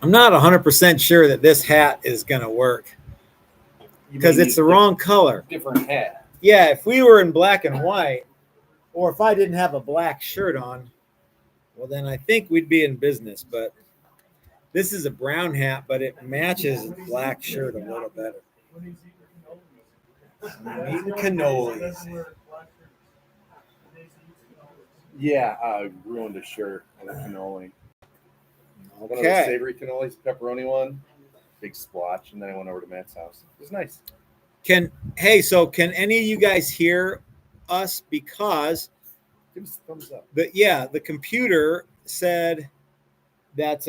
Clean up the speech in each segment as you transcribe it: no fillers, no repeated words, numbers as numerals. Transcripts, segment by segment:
I'm not 100% sure that this hat is going to work because it's the wrong color. Different hat. Yeah, if we were in black and white, or if I didn't have a black shirt on, well, then I think we'd be in business. But this is a brown hat, but it matches the black shirt a little better. I'm eating cannolis. Yeah, ruined a shirt on a cannoli. One of those Okay. savory cannolis, pepperoni one, big splotch, and then I went over to Matt's house. It was nice. Can any of you guys hear us? Because Give us a thumbs up. the computer said that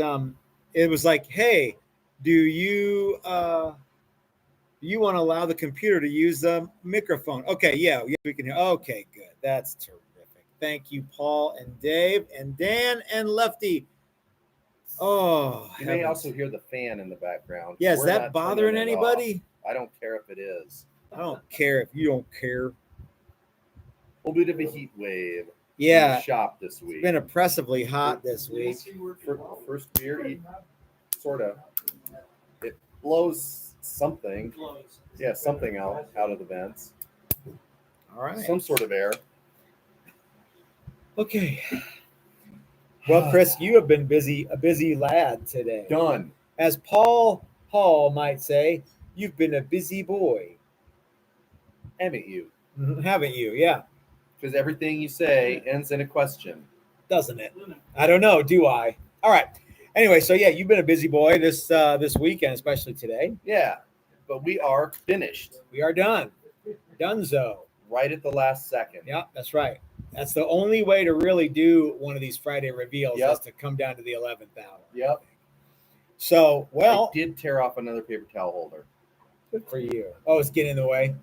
it was like, hey, do you want to allow the computer to use the microphone? Okay, yeah, we can hear. Okay, good. That's terrific. Thank you, Paul and Dave and Dan and Lefty. Oh, you may also hear the fan in the background. Yeah, is that bothering anybody? I don't care if it is. I don't care if you don't care. A little bit of a heat wave. Yeah, In the shop this week. It's been oppressively hot this week. First beer, sort of. It blows something. Yeah, something out of the vents. All right. Some sort of air. Okay. Well, Chris, you have been a busy lad today. Done. As Paul Hall might say, you've been a busy boy. Haven't you? Haven't you? Yeah. Because everything you say ends in a question. Doesn't it? I don't know. Do I? All right. Anyway, so yeah, you've been a busy boy this weekend, especially today. Yeah. But we are finished. We are done. Donezo. Right at the last second. Yeah, that's right. That's the only way to really do one of these Friday reveals is to come down to the 11th hour. Yep. So, well. I did tear off another paper towel holder. Good for you. Oh, it's getting in the way?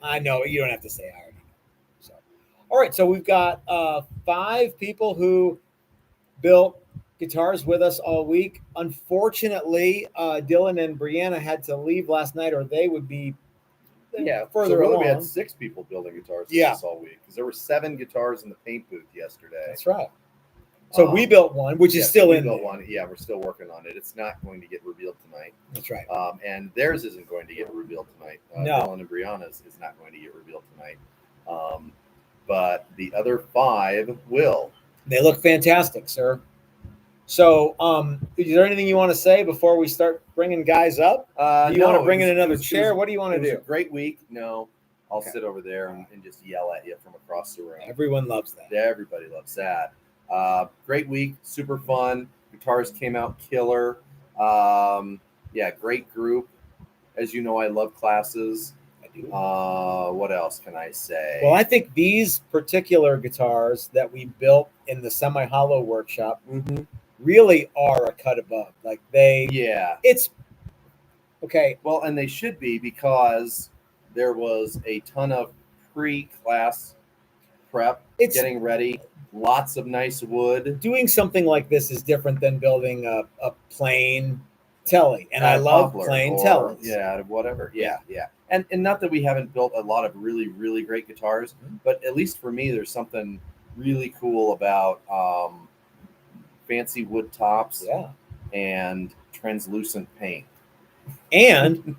I know. You don't have to say I already know. So, all right. So we've got 5 people who built guitars with us all week. Unfortunately, Dylan and Brianna had to leave last night or they would be further along. We had 6 people building guitars with us all week because there were 7 guitars in the paint booth yesterday. That's right. So we built one, which is still in there. One. Yeah, we're still working on it. It's not going to get revealed tonight. That's right. And theirs isn't going to get revealed tonight. No. Dylan and Brianna's is not going to get revealed tonight. But the other 5 will. They look fantastic, sir. So, is there anything you want to say before we start bringing guys up? Do you want to bring in another chair? What do you want to do? It was a great week. No, I'll sit over there and just yell at you from across the room. Everyone loves that. Everybody loves that. Great week, super fun. Guitars came out killer. Great group. As you know, I love classes. I do. What else can I say? Well, I think these particular guitars that we built in the semi-hollow workshop really are a cut above. Like it's okay. Well, and they should be because there was a ton of pre-class prep, getting ready. Lots of nice wood. Doing something like this is different than building a plain telly, and I love plain tellies. Yeah, whatever. Yeah. And not that we haven't built a lot of really, really great guitars, but at least for me, there's something really cool about fancy wood tops and translucent paint. And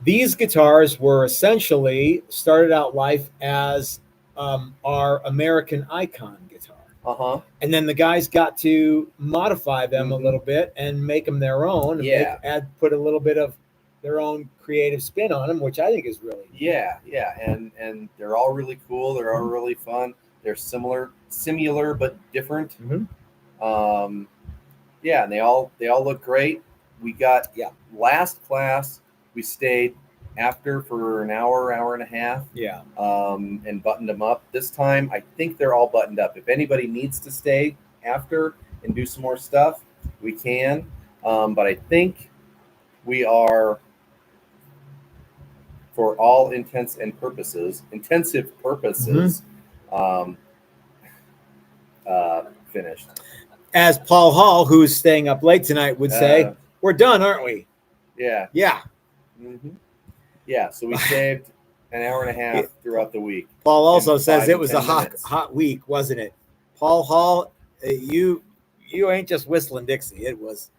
these guitars were essentially started out life as our American Icon guitar. And then the guys got to modify them a little bit and make them their own. And put a little bit of their own creative spin on them, which I think is really cool. And they're all really cool. They're all really fun. They're similar but different. And they all look great. We got last class. We stayed after for an hour and a half. And buttoned them up. This time, I think they're all buttoned up. If anybody needs to stay after and do some more stuff, we can. But I think we are, for all intents and purposes, finished. As Paul Hall, who's staying up late tonight, would say, we're done, aren't we? Yeah. Yeah, so we saved an hour and a half throughout the week. Paul also says it was a hot week, wasn't it? Paul Hall, you ain't just whistling Dixie. It was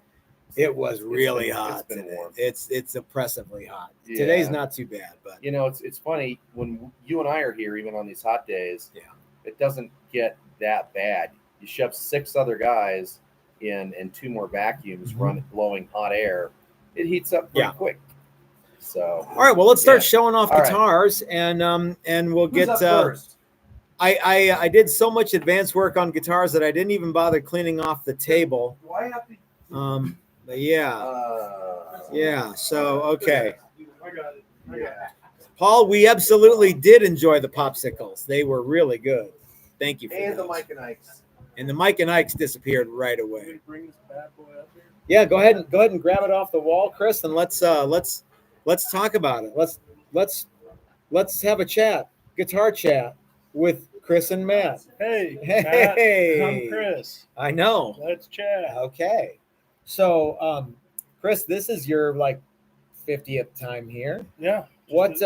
It was really It's hot been today. warm. It's oppressively hot. Yeah. Today's not too bad, but You know, it's funny when you and I are here, even on these hot days. Yeah. It doesn't get that bad. You shove 6 other guys in and 2 more vacuums blowing hot air, it heats up pretty quick. So all right, well, let's start Yeah. showing off All right. guitars, and we'll who's get. up first? I did so much advanced work on guitars that I didn't even bother cleaning off the table. Do I have to? But yeah. So okay, I got it. Paul, we absolutely did enjoy the popsicles. They were really good. Thank you for And the those. Mike and Ike's. And the Mike and Ike's disappeared right away. Can we bring this bad boy up here? Yeah, go ahead and grab it off the wall, Chris, and let's talk about it. Let's have a chat, guitar chat with Chris and Matt. Hey, Hey. Matt, I'm Chris. I know. Let's chat. Okay. So, Chris, this is your 50th time here. Yeah. What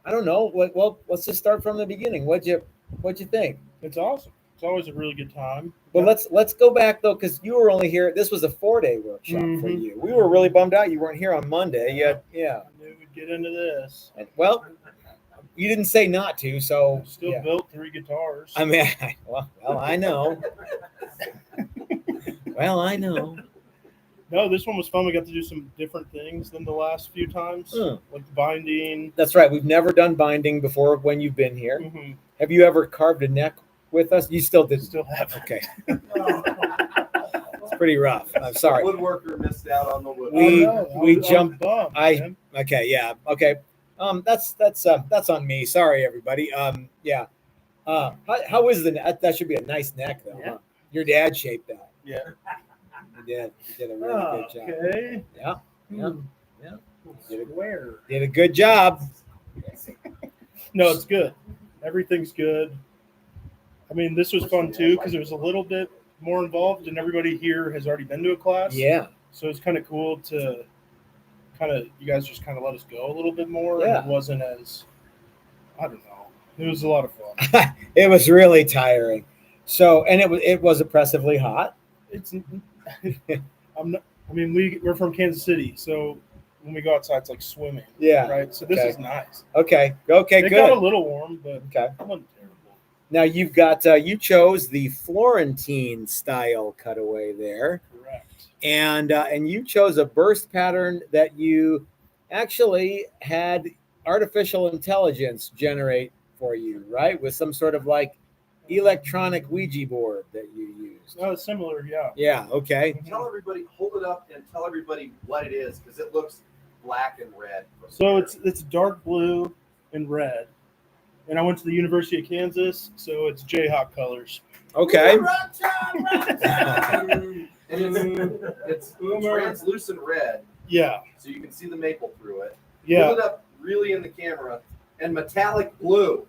I don't know. Well, let's just start from the beginning. What'd you think? It's awesome. It's always a really good time. Well, let's go back though, because you were only here. This was a 4-day workshop for you. We were really bummed out you weren't here on Monday. Yeah. I knew we'd get into this. Well, you didn't say not to, so Still built 3 guitars. I mean, well, I know. Well, I know. No, this one was fun. We got to do some different things than the last few times, like binding. That's right. We've never done binding before when you've been here. Mm-hmm. Have you ever carved a neck with us? You still didn't. Still have. Okay. It's pretty rough. I'm sorry. The woodworker missed out on the wood. We jumped. Bummed, Okay. Yeah. Okay. That's on me. Sorry, everybody. Yeah. How is the neck? That should be a nice neck, though. Yeah. Huh? Your dad shaped that. Yeah. You did a really good job. Okay. Yeah. Square. Did a good job. No, it's good. Everything's good. I mean, this was fun too because it was a little bit more involved, and everybody here has already been to a class. Yeah. So it's kind of cool to you guys just kind of let us go a little bit more. Yeah. And it wasn't as, I don't know. It was a lot of fun. It was really tiring. So, and it was oppressively hot. It's, we're from Kansas City, so when we go outside, it's like swimming. Yeah. Right. So this is nice. Okay. It Good. got a little warm, but Okay. it wasn't terrible. Now you've got you chose the Florentine style cutaway there, Correct. and you chose a burst pattern that you actually had artificial intelligence generate for you, right? With some sort of electronic Ouija board that you used. No, it's similar. Yeah. Yeah. Okay. Tell everybody, hold it up and tell everybody what it is because it looks black and red. So it's dark blue and red. And I went to the University of Kansas, so it's Jayhawk colors. Okay. And it's translucent red, Yeah. so you can see the maple through it. Yeah. Hold it up really in the camera, and metallic blue.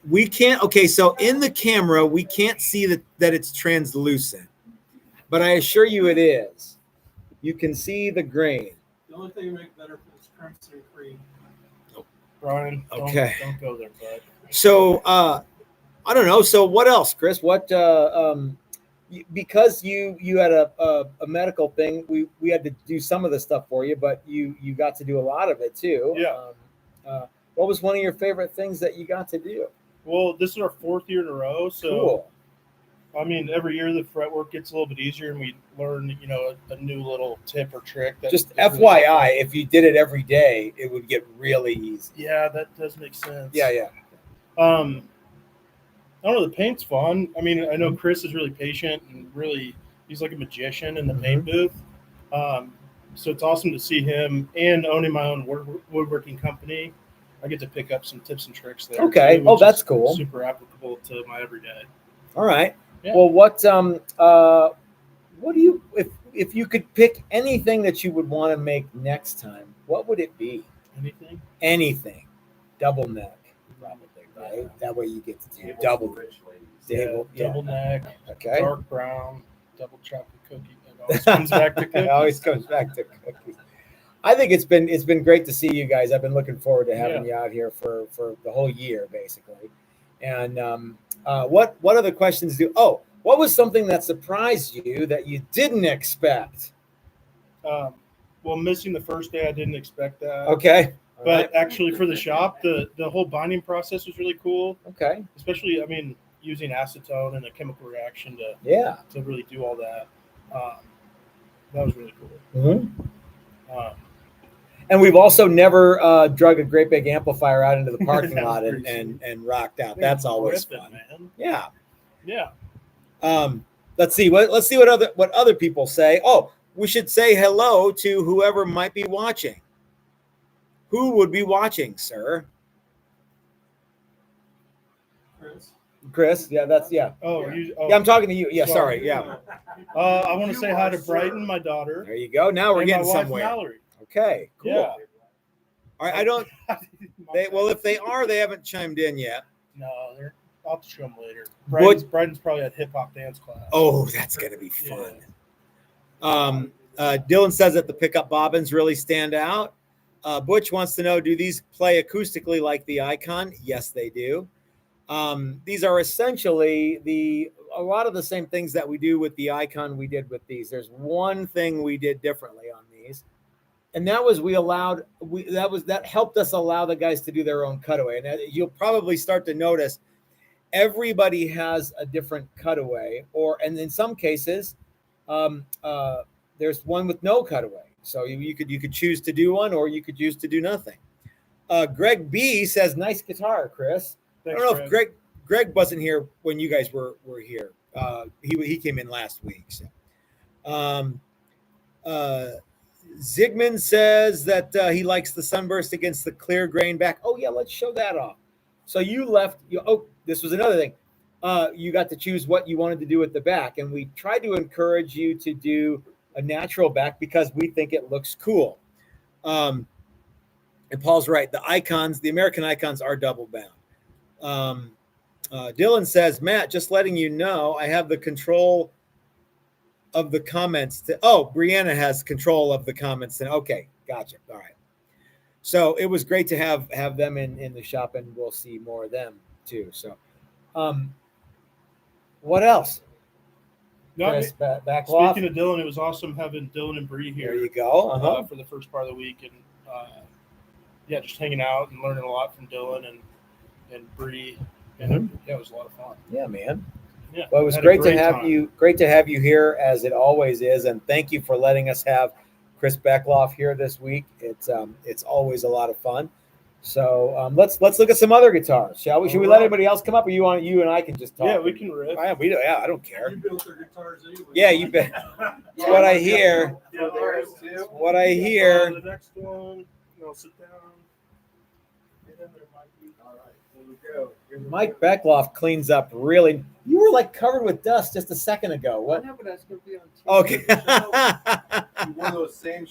We can't. Okay. So in the camera, we can't see that it's translucent, but I assure you it is. You can see the grain. The only thing you make better is crimson cream. Brian, Okay. don't go there, bud. So I don't know. So what else, Chris? What because you had a medical thing, we had to do some of the stuff for you, but you got to do a lot of it too. Yeah. What was one of your favorite things that you got to do? Well, this is our 4th year in a row, so Cool. I mean, every year the fretwork gets a little bit easier, and we learn, a new little tip or trick. Just that's really FYI, helpful. if you did it every day, it would get really easy. Yeah, that does make sense. Yeah. I don't know. The paint's fun. I mean, I know Chris is really patient and really, he's like a magician in the paint booth. So it's awesome to see him, and owning my own woodworking company. I get to pick up some tips and tricks there. Okay. too, Oh, which that's is cool. Super applicable to my everyday. All right. Yeah. Well, what do you if you could pick anything that you would want to make next time, what would it be? Anything? Anything. Double neck, probably, right? That way you get to do double rich ladies. table. Yeah, double neck, Okay. dark brown, double chocolate cookie. It always comes back to cookies. It always comes back to cookies. I think it's been great to see you guys. I've been looking forward to having you out here for the whole year, basically. And what other questions what What was something that surprised you that you didn't expect? Well, missing the first day, I didn't expect that. Okay. All But right. actually, for the shop, the whole binding process was really cool. Okay. Especially, using acetone and a chemical reaction Yeah. to really do all that. That was really cool. Mm-hmm. And we've also never drug a great big amplifier out into the parking That was lot pretty and rocked out. That's always Ripping, fun. man. Yeah. Yeah. Let's see what other people say. Oh, we should say hello to whoever might be watching. Who would be watching, sir? Chris. Yeah, yeah. Yeah, I'm talking to you. Yeah, sorry. Yeah. I want to say hi to Brighton, my daughter. There you go. Now we're and getting my wife, somewhere. Mallory. Okay, cool. Yeah. All right, I don't. If they are, they haven't chimed in yet. No, I'll have to show them later. Brighton's probably at hip hop dance class. Oh, that's gonna be fun. Dylan says that the pickup bobbins really stand out. Butch wants to know, do these play acoustically like the Icon? Yes, they do. These are essentially a lot of the same things that we do with the Icon we did with these. There's one thing we did differently on these, and that was that helped us allow the guys to do their own cutaway. And you'll probably start to notice everybody has a different cutaway, and in some cases, there's one with no cutaway. So you could choose to do one, or you could choose to do nothing. Greg B says, "Nice guitar, Chris." Thanks, I don't know if Greg wasn't here when you guys were here. He came in last week. So. Zygmunt says that he likes the sunburst against the clear grain back. Oh yeah, let's show that off. So you left. This was another thing. You got to choose what you wanted to do with the back, and we tried to encourage you to do a natural back because we think it looks cool. And Paul's right. The American Icons are double bound. Dylan says, Matt, just letting you know, I have the control of the comments. Brianna has control of the comments. Okay, gotcha. All right. So it was great to have them in the shop, and we'll see more of them too. So, what else? Chris, Backlaw. Speaking of Dylan, it was awesome having Dylan and Bree here. There you go. For the first part of the week, and just hanging out and learning a lot from Dylan and Bree, and it was a lot of fun. Yeah, man. Yeah, well, it was great to have you. Great to have you here, as it always is, and thank you for letting us have Chris Beckloff here this week. It's always a lot of fun. So let's look at some other guitars, shall we? Should we let anybody else come up, or you and I can just talk? Yeah, we can riff. I don't care. You built their guitars anyway. Yeah, you bet. That's what I hear. Yeah, there is too. What I hear. The next one, I'll sit down. And then there might be. All right, there we go. Mike Beckloff cleans up really. You were like covered with dust just a second ago. What? I know, but I was going to be on TV. Okay. You wore those same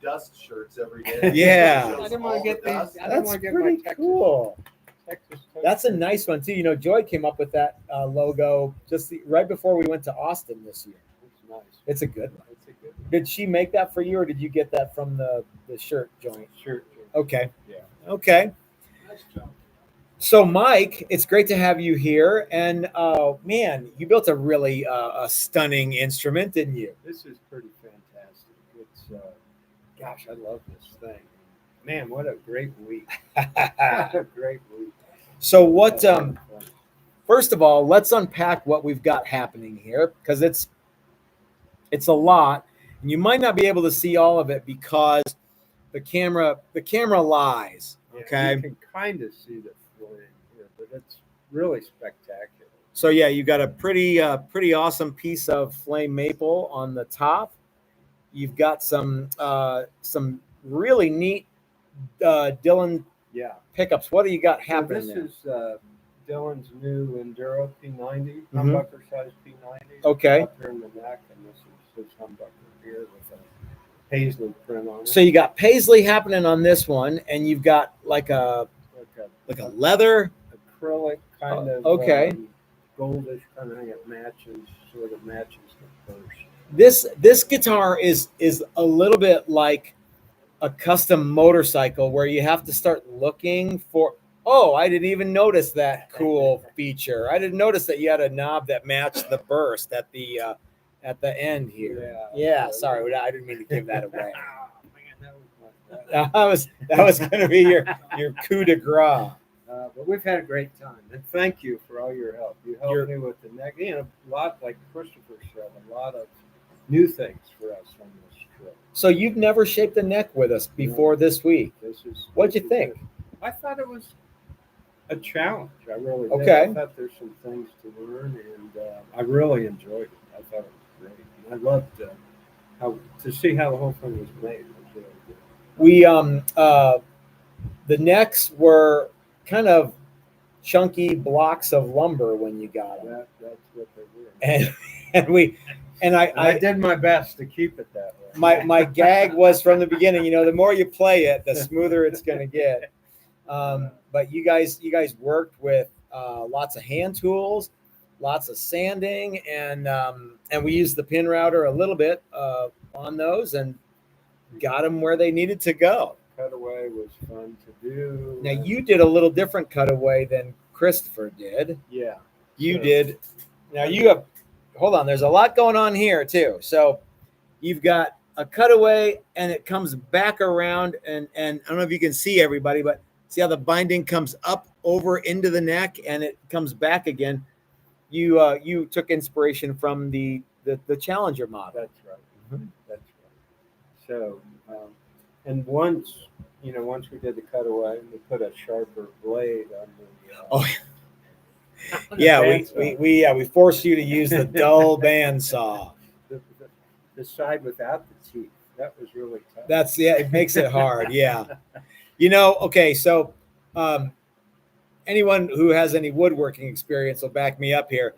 dust shirts every day. Yeah. I didn't want to get these. I didn't That's want to get pretty my Texas. cool. Texas That's a nice one too. You know, Joy came up with that logo just right before we went to Austin this year. It's nice. It's a good one. It's a good one. Did she make that for you, or did you get that from the shirt joint? Shirt. Okay. Yeah. Okay. Nice job. So, Mike, it's great to have you here. And man, you built a really a stunning instrument, didn't you? This is pretty fantastic. It's gosh, I love this thing. Man, what a great week. What a great week. So, what? First of all, let's unpack what we've got happening here, because it's a lot, and you might not be able to see all of it because the camera lies. Yeah, Okay. you can kind of see the flame here, but it's really spectacular. So yeah, you got a pretty awesome piece of flame maple on the top. You've got some really neat Dylan Yeah. pickups. What do you got So happening this there? is Dylan's new Enduro P90, humbucker size P90. Okay. Up here in the neck, and this is his humbucker here with a paisley print on it. So you got paisley happening on this one, and you've got like a leather. acrylic kind of okay. Goldish kind of thing. It sort of matches the first. This guitar is a little bit like a custom motorcycle where you have to start looking for. Oh, I didn't even notice that cool feature. I didn't notice that you had a knob that matched the burst at the end here. Yeah, sorry, I didn't mean to give that away. Oh, man, that was That was going to be your coup de grace. but we've had a great time, and thank you for all your help. You helped You're- me with the neck. A lot, like Christopher said, a lot of new things for us on this trip. So you've never shaped a neck with us before this week. What'd you think? Good. I thought it was a challenge. I really did. Okay. I thought there's some things to learn, and I really enjoyed it. I thought it was great, and I loved to see how the whole thing was made. It was really good. We the necks were kind of chunky blocks of lumber when you got them, That's what they were. and I I did my best to keep it that way. my gag was from the beginning. The more you play it, the smoother it's going to get. But you guys worked with lots of hand tools, lots of sanding, and we used the pin router a little bit on those and got them where they needed to go. Cutaway was fun to do. Now you did a little different cutaway than Christopher did. Yeah. You Sure. did. Now you have. Hold on. There's a lot going on here too. So you've got a cutaway, and it comes back around, and I don't know if you can see everybody, but see how the binding comes up over into the neck, and it comes back again. You took inspiration from the Challenger model. That's right. That's right. So, and once we did the cutaway, we put a sharper blade on the. Oh, on the yeah, bandsaw. we forced you to use the dull bandsaw. The side without the teeth. That was really tough. It makes it hard. Yeah. Okay. So, anyone who has any woodworking experience will back me up here.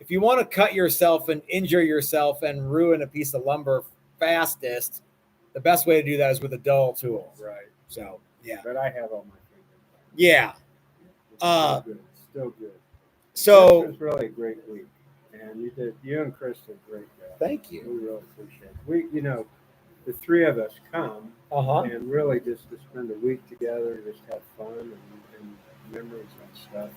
If you want to cut yourself and injure yourself and ruin a piece of lumber fastest, the best way to do that is with a dull tool. Right. So, yeah. But I have all my fingers. Yeah. It's still good. Still good. So, This was really a great week, and you and Chris did a great job. thank you. We really appreciate it. The three of us come Uh-huh. and really just to spend a week together, just have fun and memories and stuff.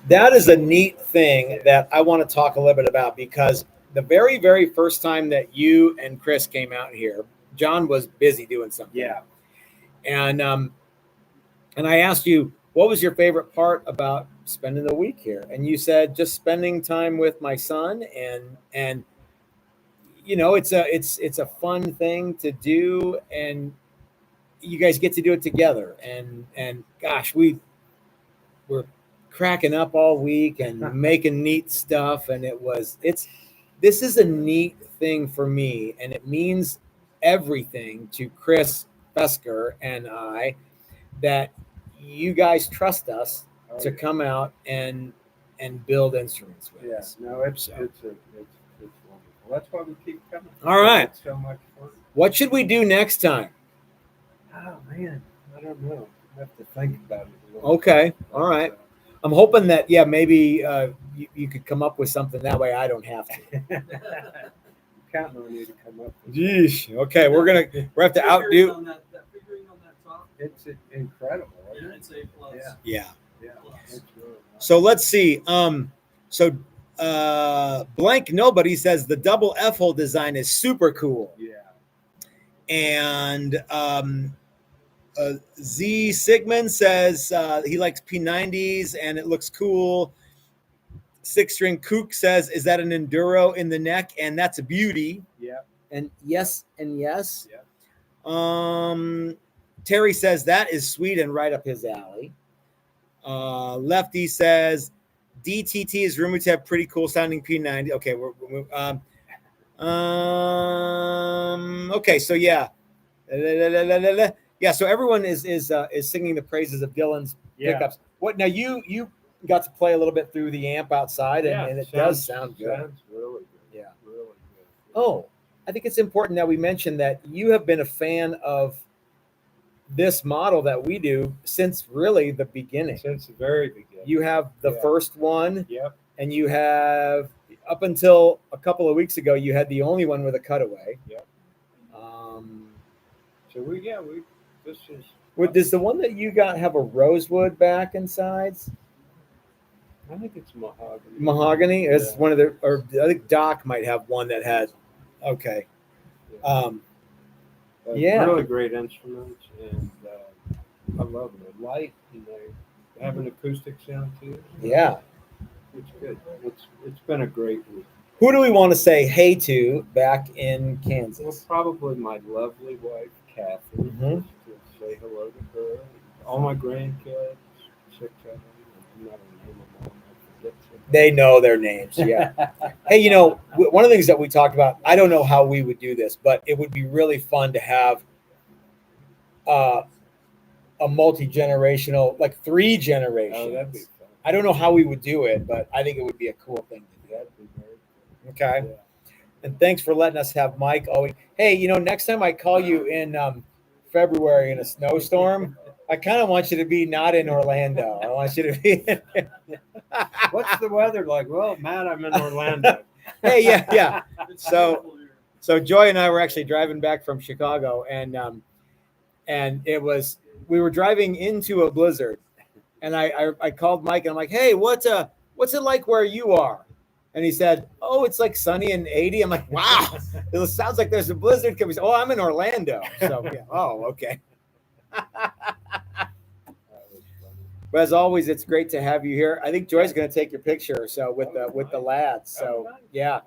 That is a neat thing that I want to talk a little bit about, because the very, very first time that you and Chris came out here, John was busy doing something. Yeah. And I asked you, what was your favorite part about spending the week here? And you said just spending time with my son, and it's a fun thing to do, and you guys get to do it together. And gosh, we're cracking up all week and making neat stuff, and this is a neat thing for me, and it means everything to Chris Fesker and I that you guys trust us to come out and build instruments with us. No, it's wonderful. That's why we keep coming. All right. It's so much fun. What should we do next time? Oh man, I don't know. I have to think about it a little. Okay. All right. I'm hoping that maybe you could come up with something, that way I don't have to. I'm counting on you to come up with Yeesh. Okay, we're have to outdo. On that figuring on that top. It's incredible. Yeah, Isn't it? it's A plus. Yeah. Yeah. Yeah. It's really nice. So let's see. Blank Nobody says the double F hole design is super cool. Yeah. And Z Sigmund says he likes P90s and it looks cool. Six String Kook says, is that an Enduro in the neck? And that's a beauty. Yeah. And yes, and yes. Yeah. Terry says that is sweet and right up his alley. Lefty says DTT is rumored to have pretty cool sounding P90. Okay, okay, so yeah. Yeah, so everyone is singing the praises of Dylan's pickups. What now? You got to play a little bit through the amp outside, and it does sound good. Sounds really good. Yeah. Really good. Oh, I think it's important that we mention that you have been a fan of this model that we do since really the beginning. Since the very beginning. You have the first one, Yep. and you have up until a couple of weeks ago, you had the only one with a cutaway. Yep. Um, So Does the one that you got have a rosewood back and sides? I think it's mahogany. Mahogany is Yeah. one of the, or I think Doc might have one that has. Okay. Yeah. Really great instruments, and I love them. They're light, and they have an acoustic sound too. Yeah. It's good. It's been a great week. Who do we want to say hey to back in Well, Kansas? probably my lovely wife, Kathy, Mhm. just to say hello to her. All my grandkids, 6 of them. I'm not gonna name them all. I forget some. They know their names. Yeah. Hey, you know, one of the things that we talked about, I don't know how we would do this, but it would be really fun to have a multi-generational, like 3 generations. Oh, that'd be fun. I don't know how we would do it, but I think it would be a cool thing to do. That'd be very cool. Okay. Yeah. And thanks for letting us have Mike always. Hey, you know, next time I call you in February in a snowstorm, I kind of want you to be not in Orlando. I want you to be. What's the weather like? Well, Matt, I'm in Orlando. Hey, yeah. It's So- beautiful here. So Joy and I were actually driving back from Chicago, and we were driving into a blizzard, and I called Mike and I'm like, hey, what's it like where you are? And he said, oh, it's like sunny and 80. I'm like, wow, it sounds like there's a blizzard coming. Oh, I'm in Orlando. So yeah. Oh, okay. That was funny. But as always, it's great to have you here. I think Joy's going to take your picture. So with the lads. So yeah,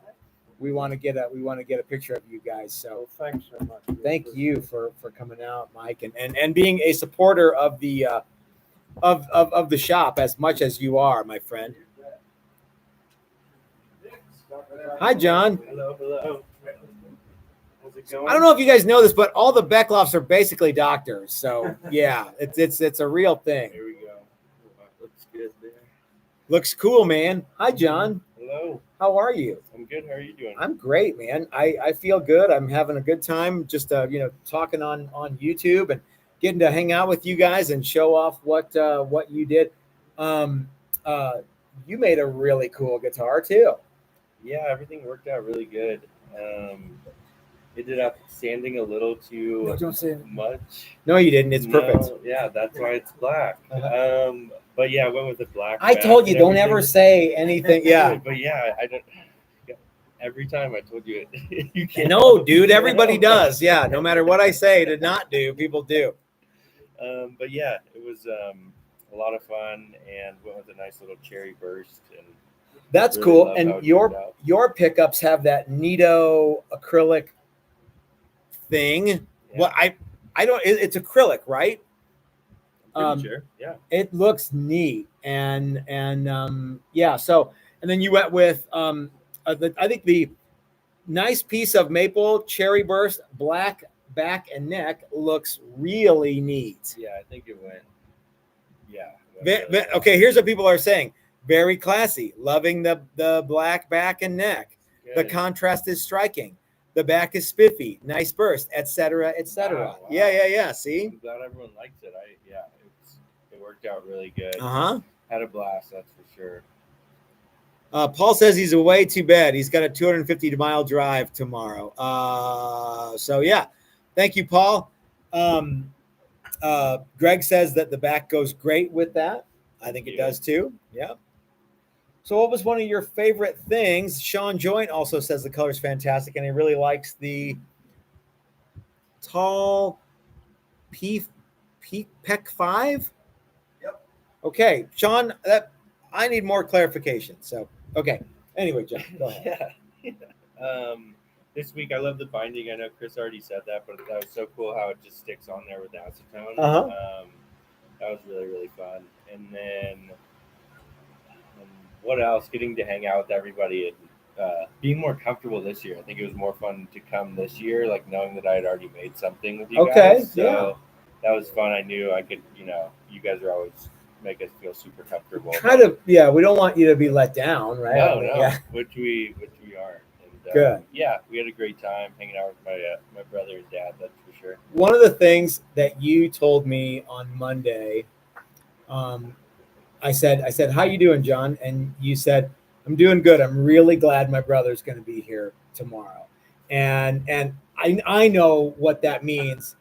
we want to get a picture of you guys. So Well, thanks so much. Really thank appreciate you for coming out, Mike, and being a supporter of the of the shop as much as you are, my friend. Hi, John. Hello, hello. How's it going? I don't know if you guys know this, but all the Beckloffs are basically doctors. So yeah, it's a real thing. Here we go. Looks good there. Looks cool, man. Hi, John. Hello. How are you? I'm good. How are you doing? I'm great, man. I feel good. I'm having a good time just talking on YouTube and getting to hang out with you guys and show off what you did. You made a really cool guitar too. Yeah, everything worked out really good. Ended up sanding a little too No, don't say it. much. No, you didn't. It's perfect. No, yeah, that's why it's black. Uh-huh. But yeah, I went with the black. I back told you, and don't everything. ever say anything. Yeah. But yeah, I don't. Every time I told you it, you can't. No, dude, everybody does. Yeah. No matter what I say to not do, people do. But yeah, it was a lot of fun and went with a nice little cherry burst. And That's really cool. love how And it turned out. your pickups have that Nito acrylic thing. Yeah. Well, I don't. It's acrylic, right? Pretty sure. Yeah. It looks neat, and yeah. So and then you went with I think the nice piece of maple cherry burst, black back and neck looks really neat. Yeah, I think it went. Yeah. Okay, here's what people are saying. Very classy. Loving the black back and neck. The Good. contrast is striking. The back is spiffy. Nice burst, etc., etc. Wow, wow. Yeah. See? I'm glad everyone liked it. It worked out really good. Uh-huh. Had a blast, that's for sure. Paul says he's away. Too bad. He's got a 250-mile drive tomorrow. So yeah, thank you, Paul. Greg says that the back goes great with that. I think it Yeah. does too. Yeah. So what was one of your favorite things? Sean Joint also says the color's fantastic, and he really likes the tall Peck 5. Yep. Okay, Sean, I need more clarification. So, okay. Anyway, John, go ahead. Yeah. This week I love the binding. I know Chris already said that, but that was so cool how it just sticks on there with acetone. Uh-huh. That was really, really fun. And then what else? Getting to hang out with everybody and being more comfortable this year. I think it was more fun to come this year, like knowing that I had already made something with you Okay, guys. So that was fun. I knew I could, you guys are always make us feel super comfortable. Kind of, yeah. We don't want you to be let down, right? No, Yeah. which we are. And, Good. Yeah, we had a great time hanging out with my brother and dad. That's for sure. One of the things that you told me on Monday, I said, "How you doing, John?" And you said, "I'm doing good. I'm really glad my brother's going to be here tomorrow." And I know what that means.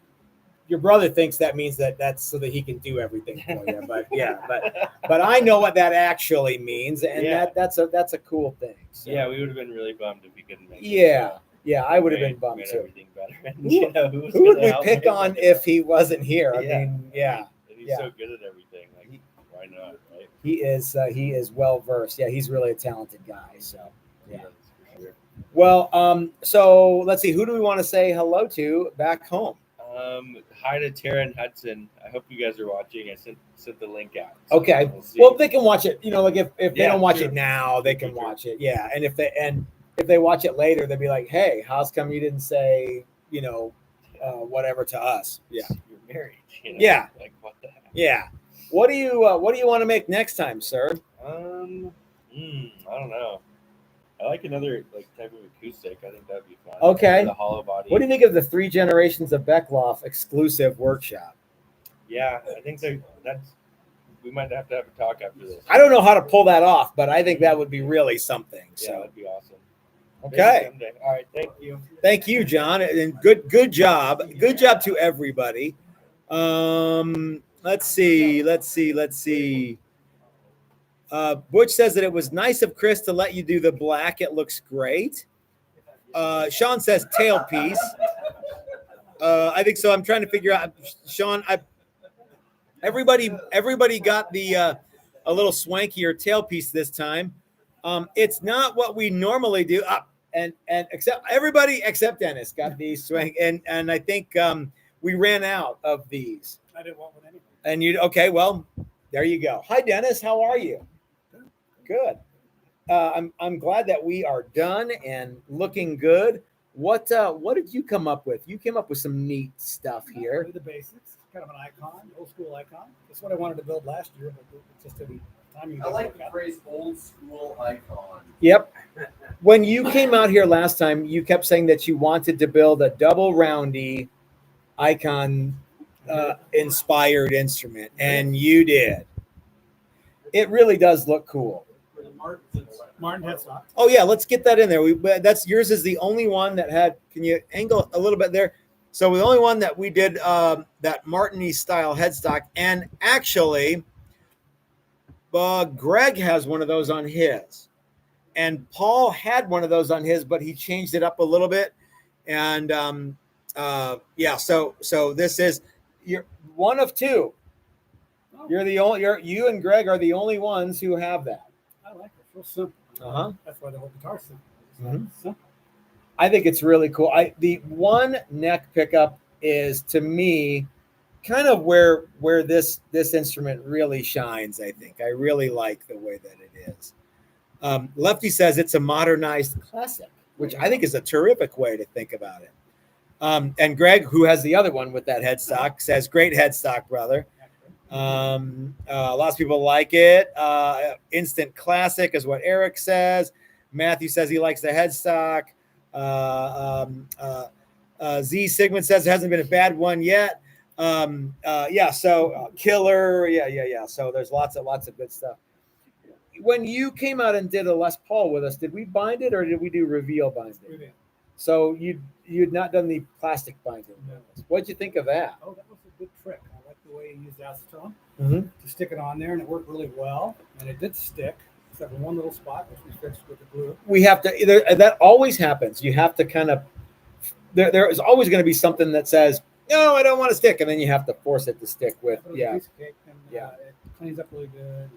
your brother thinks that means that's so that he can do everything for you. But but I know what that actually means, and Yeah. that's a cool thing. So, Yeah, we would have been really bummed if we couldn't make it. yeah, yeah, I would have been bummed made too. everything better. And, Who, who's who would gonna we help pick him on make it if he wasn't here? I Yeah. mean, yeah, And he's yeah. so good at everything. Like, why not, right? he is well versed. Yeah, he's really a talented guy. So yeah. That's for sure. Well, so let's see. Who do we want to say hello to back home? Hi to Tara and Hudson. I hope you guys are watching. I sent the link out. So Okay. we'll see. Well, they can watch it. You know, like if they Yeah, don't watch true. it now, they can True. watch it. Yeah, and if they watch it later, they'll be like, "Hey, how's come you didn't say whatever to us?" Yeah, You're married. You know? Yeah. Like, what the heck? yeah. What do you want to make next time, sir? I don't know. I like another type of acoustic. I think that'd be fun. Okay. The hollow body. What do you think of the 3 generations of Beckloff exclusive workshop? Yeah, I think that's. We might have to have a talk after this. I don't know how to pull that off, but I think that would be really something. Yeah, So that'd be awesome. okay. Maybe someday. All right. Thank you. Thank you, John, and good job. Good job to everybody. Let's see. Butch says that it was nice of Chris to let you do the black. It looks great. Sean says tailpiece. I think so. I'm trying to figure out, Sean. Everybody got the a little swankier tailpiece this time. It's not what we normally do. And except everybody except Dennis got these swank, and I think we ran out of these. I didn't want one anyway. And okay, well, there you go. Hi, Dennis. How are you? Good. I'm glad that we are done and looking good. What did you come up with? You came up with some neat stuff here. The basics, kind of an icon, old school icon. That's what I wanted to build last year, but it just didn't. Timing I like didn't the work out. phrase "old school icon." Yep. When you came out here last time, you kept saying that you wanted to build a double roundy icon inspired instrument, and you did. It really does look cool. Martin headstock. Oh yeah, let's get that in there. That's yours is the only one that had. Can you angle a little bit there? So the only one that we did that Martini style headstock, and actually, Greg has one of those on his, and Paul had one of those on his, but he changed it up a little bit, and yeah. So this is you're one of two. You're the only. You and Greg are the only ones who have that. I like it. Real simple. That's why the whole guitar's simple. Mhm. Simple. I think it's really cool. The one neck pickup is to me kind of where this instrument really shines. I think I really like the way that it is. Lefty says it's a modernized classic, which I think is a terrific way to think about it. And Greg, who has the other one with that headstock, says great headstock, brother. Lots of people like it. Instant classic is what Eric says. Matthew says he likes the headstock. Z Sigmund says it hasn't been a bad one yet. Yeah. So killer. Yeah. So there's lots of good stuff. When you came out and did a Les Paul with us, did we bind it or did we do reveal binding? Reveal. So you'd not done the plastic binding. No. What'd you think of that? Oh, that was a good trick. I like the way you used acetone Mm-hmm. to stick it on there, and it worked really well. And it did stick, except for one little spot, which we fixed with the glue. We have to. That always happens. You have to kind of. There is always going to be something that says, "No, I don't want to stick," and then you have to force it to stick with. But it was a Yeah. piece of cake, and, Yeah. it cleans up really good.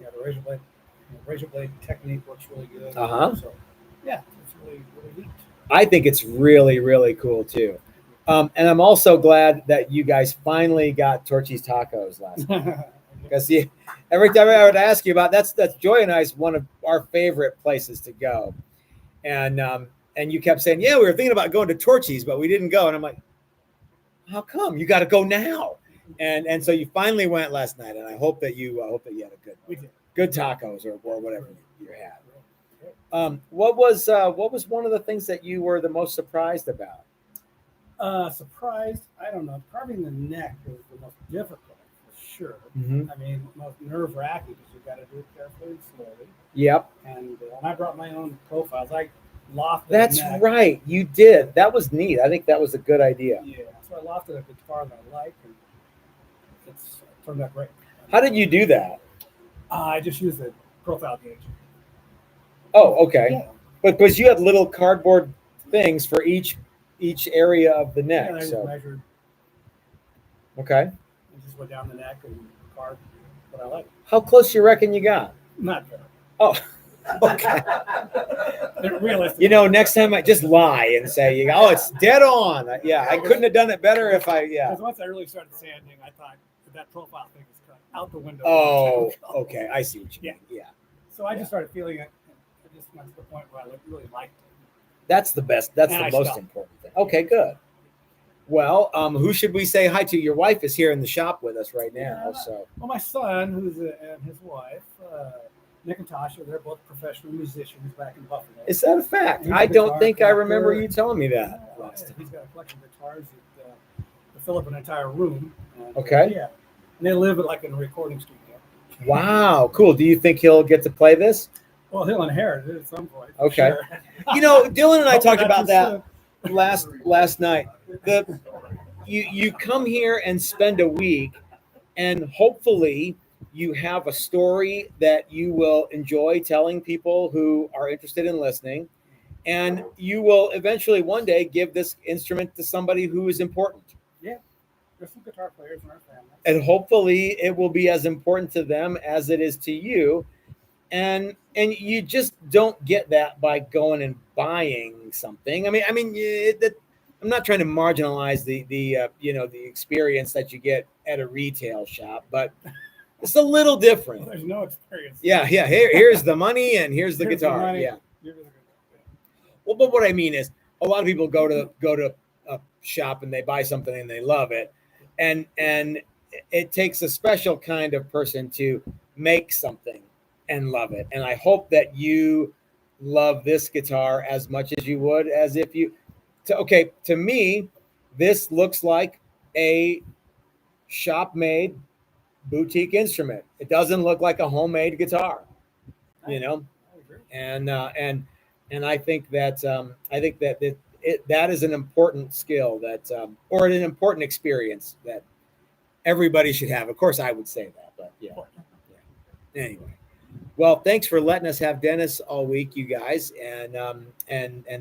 Yeah, the razor blade technique works really good. Uh-huh. So, yeah, it's really neat. I think it's really, really cool too. And I'm also glad that you guys finally got Torchy's Tacos last night. Because every time I would ask you about that's Joy and I's one of our favorite places to go. And you kept saying, yeah, we were thinking about going to Torchy's, but we didn't go. And I'm like, how come? You got to go now. And so you finally went last night, and I hope that you had a good tacos or whatever you had. What was one of the things that you were the most surprised about? Surprised? I don't know. Carving the neck was the most difficult for sure. Mm-hmm. I mean, most nerve wracking because you've got to do it carefully and slowly. Yep. And I brought my own profiles. I lofted That's the neck. right. You did. That was neat. I think that was a good idea. Yeah. So So I lofted a guitar that I like, and it's turned out great. How did you do that? I just used the profile gauge. Oh, okay. Yeah. But because you had little cardboard things for each area of the Yeah, neck. and I just So measured. okay. I just went down the neck and carved what I like. How close you reckon you got? Not very. Oh, okay. Realistically. You know, next time I just lie and say, "Oh, it's dead on." Yeah, I couldn't have done it better if I. Yeah. Because once I really started sanding, I thought that profile thing is cut out the window. Oh, okay. I see what you mean. Yeah. So I just started feeling it. I just went to the point where I really liked it. That's the best. That's And the I most stopped. important thing. Okay, good. Well, who should we say hi to? Your wife is here in the shop with us right now. Yeah. So Well, my son, and his wife, Nick and Tasha, they're both professional musicians back in Buffalo. is that a fact? He's a I don't guitar think I remember collector. you telling me that. Yeah, he's got a collection of guitars that fill up an entire room. And, Okay. Yeah. And they live in a recording studio. Wow, cool. Do you think he'll get to play this? Well, he'll inherit it at some point. for Okay. Sure. You know, Dylan and I Hopefully talked about that's that last night. You come here and spend a week, and hopefully you have a story that you will enjoy telling people who are interested in listening, and you will eventually one day give this instrument to somebody who is important. There's some guitar players in our family. And hopefully it will be as important to them as it is to you. And you just don't get that by going and buying something. I'm not trying to marginalize the experience that you get at a retail shop, but it's a little different. Well, there's no experience. Yeah. Here's the money and here's the Here's the guitar. money. Yeah. You're gonna go. Well, but what I mean is, a lot of people go to a shop and they buy something and they love it, and it takes a special kind of person to make something and love it. And I hope that you love this guitar as much as you would as if you. To me, this looks like a shop-made boutique instrument. It doesn't look like a homemade guitar, you know. I agree. And I think that that is an important skill or an important experience that everybody should have. Of course, I would say that, but yeah. Anyway, well, thanks for letting us have Dennis all week, you guys, and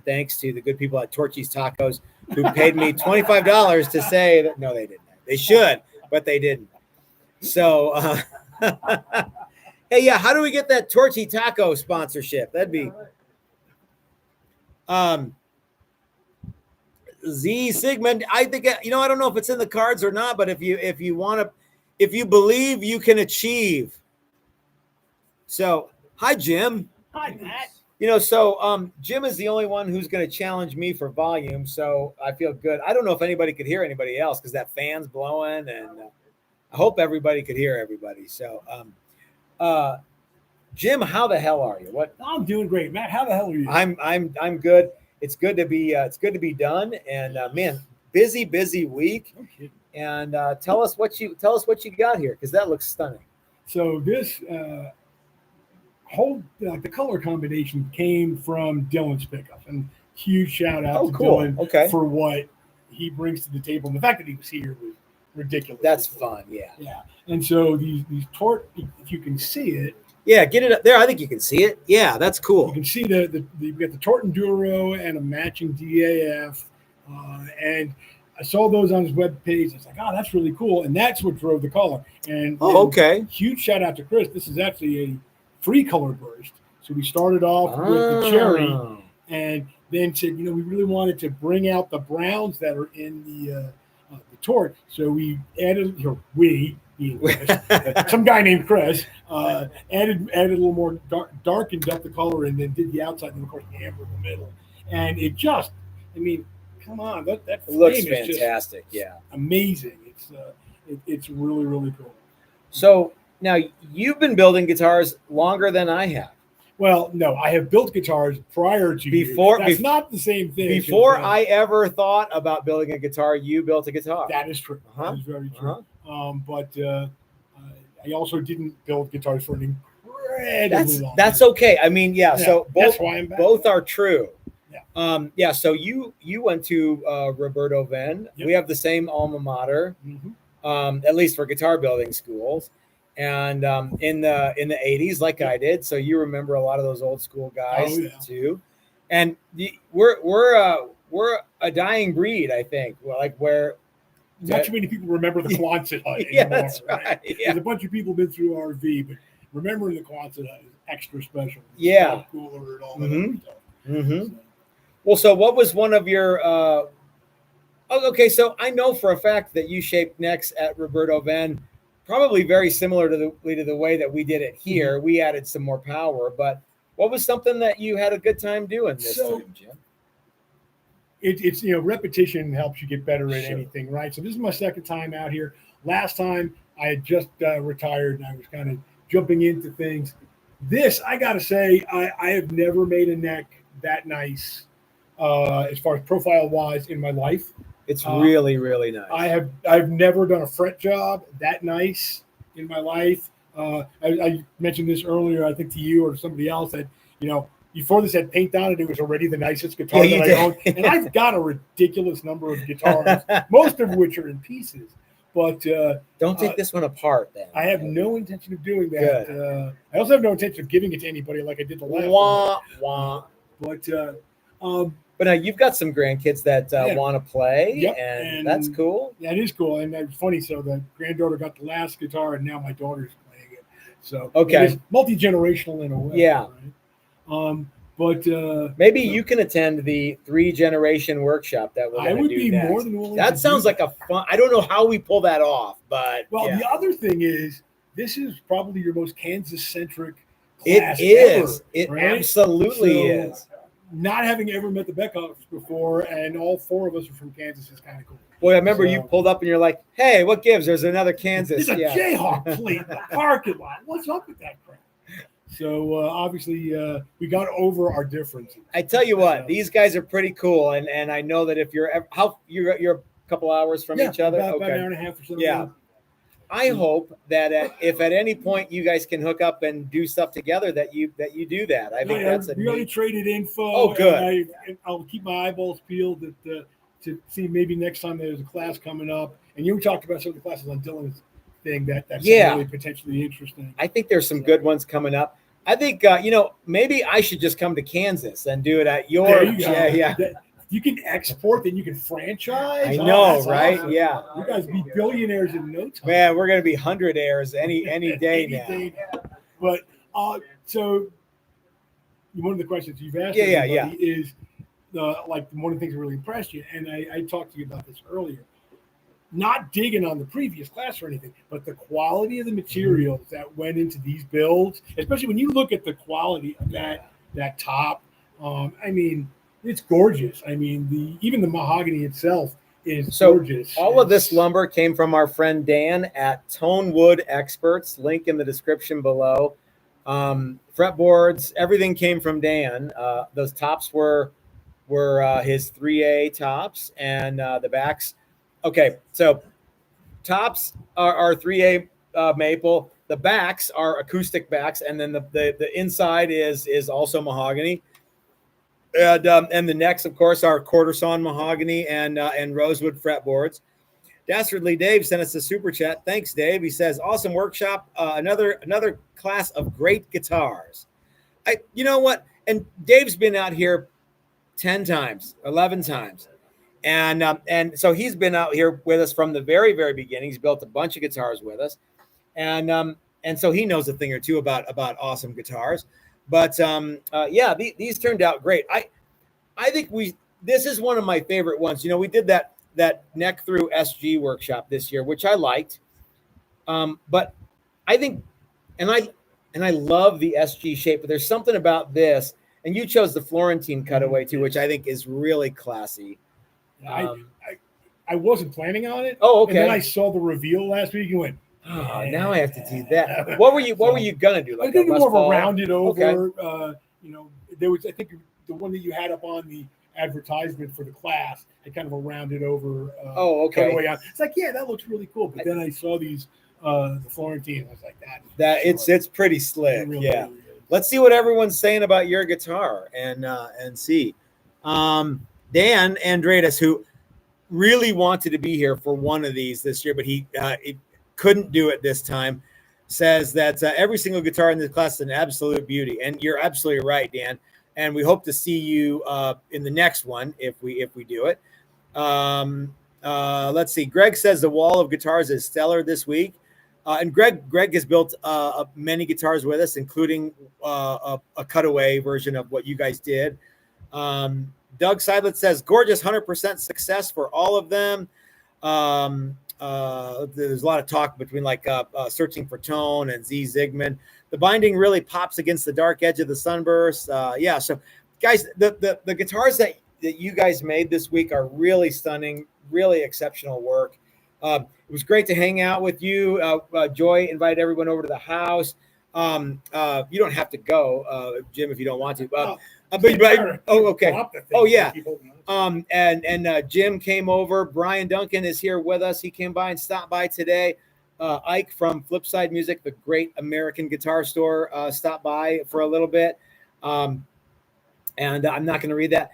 thanks to the good people at Torchy's Tacos who paid me $25 to say that. No, they didn't. They should, but they didn't. So, hey, yeah, how do we get that Torchy Taco sponsorship? That'd be. Z Sigmund, I think, I don't know if it's in the cards or not, but if you believe, you can achieve. So, hi, Jim. Hi, Matt. Jim is the only one who's going to challenge me for volume, so I feel good. I don't know if anybody could hear anybody else because that fan's blowing, and I hope everybody could hear everybody. So, Jim, how the hell are you? What? I'm doing great, Matt. How the hell are you? I'm good. It's good to be done, and man, busy week. No kidding. And tell us what you got here because that looks stunning. So this the color combination came from Dylan's pickup, and huge shout out to cool. Dylan Okay. for what he brings to the table, and the fact that he was here was ridiculous. That's fun. Yeah. Yeah, and so these tort, if you can see it, Yeah, get it up there. I think you can see it. Yeah, that's you cool. can see we got the Tort Enduro and a matching DAF, and I saw those on his webpage. It's like, oh, that's really cool, and that's what drove the color. And Okay. huge shout out to Chris. This is actually a free color burst. So we started off with the cherry, Oh. and then said, we really wanted to bring out the browns that are in the Tort. So we added, being Chris, some guy named Chris, added a little more darkened up the color, and then did the outside, and of course the amber in the middle. And it just, come on, that It looks frame is just fantastic. Yeah. amazing. It's really, really cool. So now you've been building guitars longer than I have. Well, no, I have built guitars prior to you. That's not the same thing. Before I ever thought about building a guitar, you built a guitar. That is true. Uh-huh. That is very true. Uh-huh. But I also didn't build guitars for an incredibly long That's time. okay. So that's why I'm back. both are true. Yeah. Yeah, so you went to Roberto Venn. Yep. We have the same alma mater, at least for guitar building schools. And in the 80s, like I did, so you remember a lot of those old school guys too. And we're a dying breed, I think. Well, like where not too many people remember the Quonset hut yeah, anymore, that's right. Yeah. There's a bunch of people been through RV, but remembering the Quonset hut is extra special. Yeah. Cooler and all that other stuff. Mm-hmm. Well, so what was one of your okay, so I know for a fact that you shaped necks at Roberto Venn, probably very similar to the way that we did it here. We added some more power, but what was something that you had a good time doing this time, Jim? It's repetition helps you get better at Sure. anything, right? So this is my second time out here. Last time I had just retired and I was kind of jumping into things. This, I got to say, I have never made a neck that nice as far as profile wise in my life. It's really, really nice. I've never done a fret job that nice in my life. I mentioned this earlier, I think to you or somebody else, that before this had paint on it, it was already the nicest guitar that I owned. And I've got a ridiculous number of guitars, most of which are in pieces. But don't take this one apart then. I have no intention of doing that. I also have no intention of giving it to anybody like I did the last one. But now you've got some grandkids that want to play, Yep, and that's cool. That is cool, and it's funny. So the granddaughter got the last guitar, and now my daughter's playing it. So it's multi-generational in a way. Yeah. Right? But maybe you can attend the 3-generation workshop that we're going to do. I would be next. more than willing. That sounds like a fun. I don't know how we pull that off, but the other thing is, this is probably your most Kansas-centric it class is. Ever, it right? absolutely is. Not having ever met the Beckoffs before, and all 4 of us are from Kansas, is kind of cool. Boy, I remember you pulled up and you're like, "Hey, what gives? There's another Kansas." There's a Jayhawk fleet in the parking lot. What's up with that crap? So obviously, we got over our differences. I tell you what, these guys are pretty cool, and I know that if you're you're a couple hours from each other, about an hour and a half or so. Yeah. I hope that if at any point you guys can hook up and do stuff together, that you do that. I think that's we already traded info. Oh, good. I'll keep my eyeballs peeled to see maybe next time there's a class coming up. And you talked about some of the classes on Dylan's thing that's really potentially interesting. I think there's some good ones coming up. I think maybe I should just come to Kansas and do it at your. There you go. Yeah. You can export, then you can franchise. I know, that's awesome. Awesome. Yeah. You guys be billionaires in no time. Man, we're gonna be 100-aires any day now. But so one of the questions you've asked is like one of the things that really impressed you, and I talked to you about this earlier. Not digging on the previous class or anything, but the quality of the materials that went into these builds, especially when you look at the quality of that top. I mean, it's gorgeous. I mean, even the mahogany itself is gorgeous. All of this lumber came from our friend Dan at Tone Wood Experts. Link in the description below. Fretboards, everything came from Dan. Those tops were his 3A tops, and the backs. Okay, so tops are 3A maple. The backs are acoustic backs, and then the inside is also mahogany. And the necks, of course, are quarter sawn mahogany and rosewood fretboards. Dastardly Dave sent us a super chat. Thanks, Dave. He says, "Awesome workshop. Another class of great guitars." You know what? And Dave's been out here 10 times, 11 times, and so he's been out here with us from the very, very beginning. He's built a bunch of guitars with us, and so he knows a thing or two about awesome guitars. But these turned out great. I think this is one of my favorite ones. We did that neck through SG workshop this year, which I liked. But I think, and I love the SG shape, but there's something about this, and you chose the Florentine cutaway too, which I think is really classy. I wasn't planning on it. Oh, okay. And then I saw the reveal last week and went, oh, now I have to do that. What were you gonna do? I think more of a rounded over. Okay. There was, I think, the one that you had up on the advertisement for the class, it kind of a rounded over. Cutaway on. It's like, that looks really cool. But then I saw these the Florentine. I was like, it's pretty slick. Really, yeah. really Let's see what everyone's saying about your guitar and see. Dan Andreas, who really wanted to be here for one of these this year, but he couldn't do it this time, says that every single guitar in this class is an absolute beauty. And you're absolutely right, Dan. And we hope to see you in the next one if we do it. Let's see. Greg says the wall of guitars is stellar this week. And Greg has built many guitars with us, including a cutaway version of what you guys did. Doug Seidlet says gorgeous, 100% success for all of them. There's a lot of talk between like Searching for Tone and Z Zygmunt. The binding really pops against the dark edge of the sunburst. Yeah, so guys, the guitars that you guys made this week are really stunning, really exceptional work. It was great to hang out with you. Joy invited everyone over to the house. You don't have to go, Jim, if you don't want to. Okay. Oh, yeah. And Jim came over. Brian Duncan is here with us. He came by and stopped by today. Ike from Flipside Music, the great American guitar store, stopped by for a little bit. And I'm not going to read that.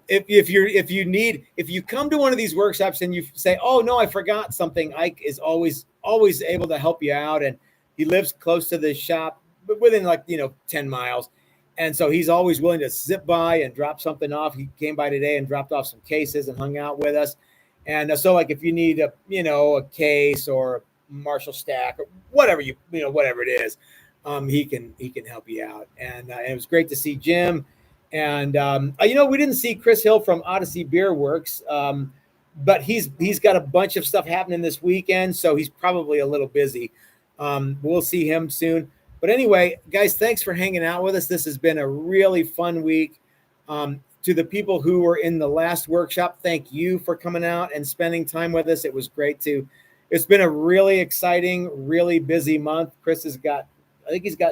If you come to one of these workshops and you say, oh no, I forgot something, Ike is always able to help you out. And he lives close to the shop, but within 10 miles. And so he's always willing to zip by and drop something off. He came by today and dropped off some cases and hung out with us. And so like, if you need a case or a Marshall stack or whatever whatever it is, he can help you out. And it was great to see Jim. And, we didn't see Chris Hill from Odyssey Beer Works, but he's got a bunch of stuff happening this weekend, so he's probably a little busy. We'll see him soon. But anyway, guys, thanks for hanging out with us. This has been a really fun week. To the people who were in the last workshop, thank you for coming out and spending time with us. It was great too. It's been a really exciting, really busy month. Chris he's got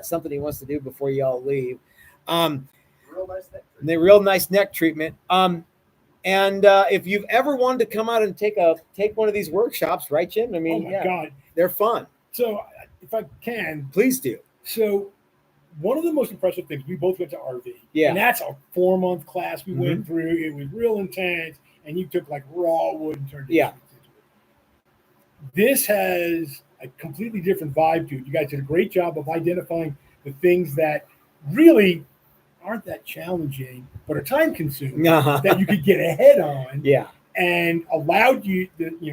something he wants to do before y'all leave. Real nice neck treatment. And if you've ever wanted to come out and take one of these workshops, right, Jim? I mean, God, they're fun. So if I can, please do. So one of the most impressive things, we both went to RV. Yeah. And that's a 4-month class we went through. It was real intense. And you took like raw wood and turned it into it. This has a completely different vibe to it. You guys did a great job of identifying the things that really aren't that challenging, but are time consuming that you could get ahead on. Yeah. And allowed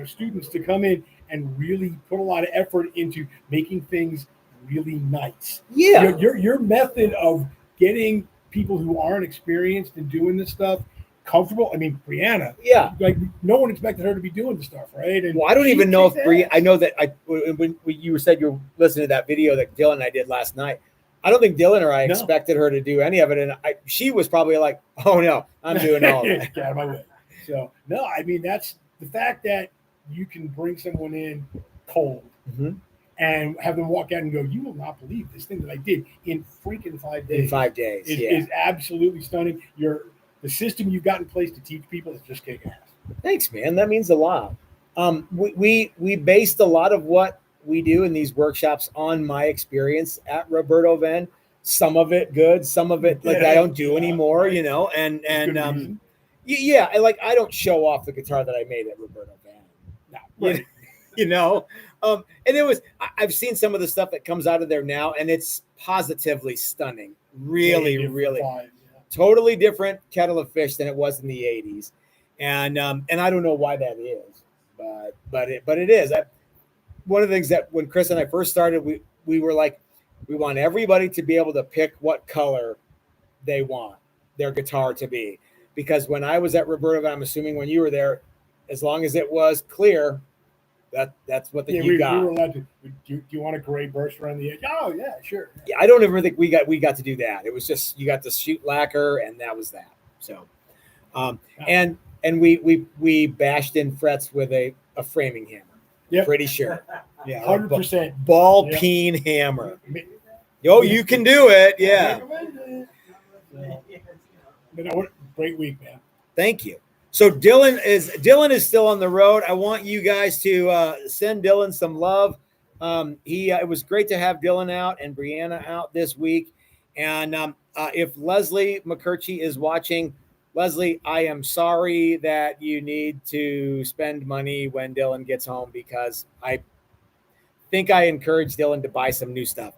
students to come in and really put a lot of effort into making things really nice. Yeah. Your method of getting people who aren't experienced in doing this stuff comfortable. I mean, Brianna. Yeah. Like no one expected her to be doing the stuff, right? And I don't even know if Brianna. I know that when you said you were listening to that video that Dylan and I did last night. I don't think Dylan or I expected her to do any of it, and she was probably like, "Oh no, I'm doing all of it." Get out of my way. So no, I mean that's the fact that you can bring someone in cold and have them walk out and go, "You will not believe this thing that I did in freaking 5 days." In 5 days, is absolutely stunning. The system you've got in place to teach people is just kick ass. Thanks, man. That means a lot. We based a lot of what we do in these workshops on my experience at Roberto Venn. Some of it good, some of it I don't do anymore, and I don't show off the guitar that I made at Roberto Venn. No, right. And it was, I've seen some of the stuff that comes out of there now, and it's positively stunning. Really, really totally different kettle of fish than it was in the 80s. And I don't know why that is, but it is. One of the things that when Chris and I first started, we were like, we want everybody to be able to pick what color they want their guitar to be. Because when I was at Roberto, I'm assuming when you were there, as long as it was clear, that's what you got. We were allowed to, do you want a gray burst around the edge? Oh, yeah, sure. Yeah, I don't ever think we got to do that. It was just, you got to shoot lacquer, and that was that. So, and we bashed in frets with a framing hammer. Yep. Pretty sure. Yeah, 100% ball peen hammer. Yo, you can do it. Yeah. Great week, man. Thank you. So Dylan is still on the road. I want you guys to send Dylan some love. It was great to have Dylan out and Brianna out this week. And if Leslie McCurchie is watching, Leslie, I am sorry that you need to spend money when Dylan gets home, because I think I encouraged Dylan to buy some new stuff.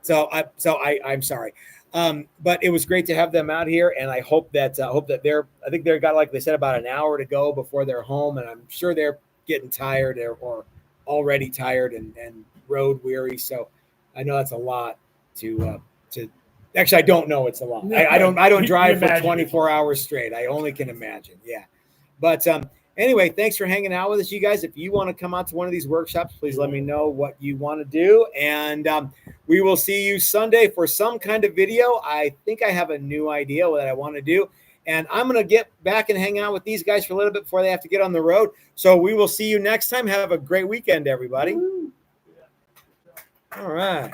So I'm sorry. But it was great to have them out here, and I hope that I think they've got, like they said, about an hour to go before they're home, and I'm sure they're getting tired or already tired and road weary. So I know that's a lot to actually, I don't know it's a lot. I don't drive for 24 hours straight. I only can imagine. Yeah. But anyway, thanks for hanging out with us, you guys. If you want to come out to one of these workshops, please let me know what you want to do. And we will see you Sunday for some kind of video. I think I have a new idea what I want to do. And I'm going to get back and hang out with these guys for a little bit before they have to get on the road. So we will see you next time. Have a great weekend, everybody. All right.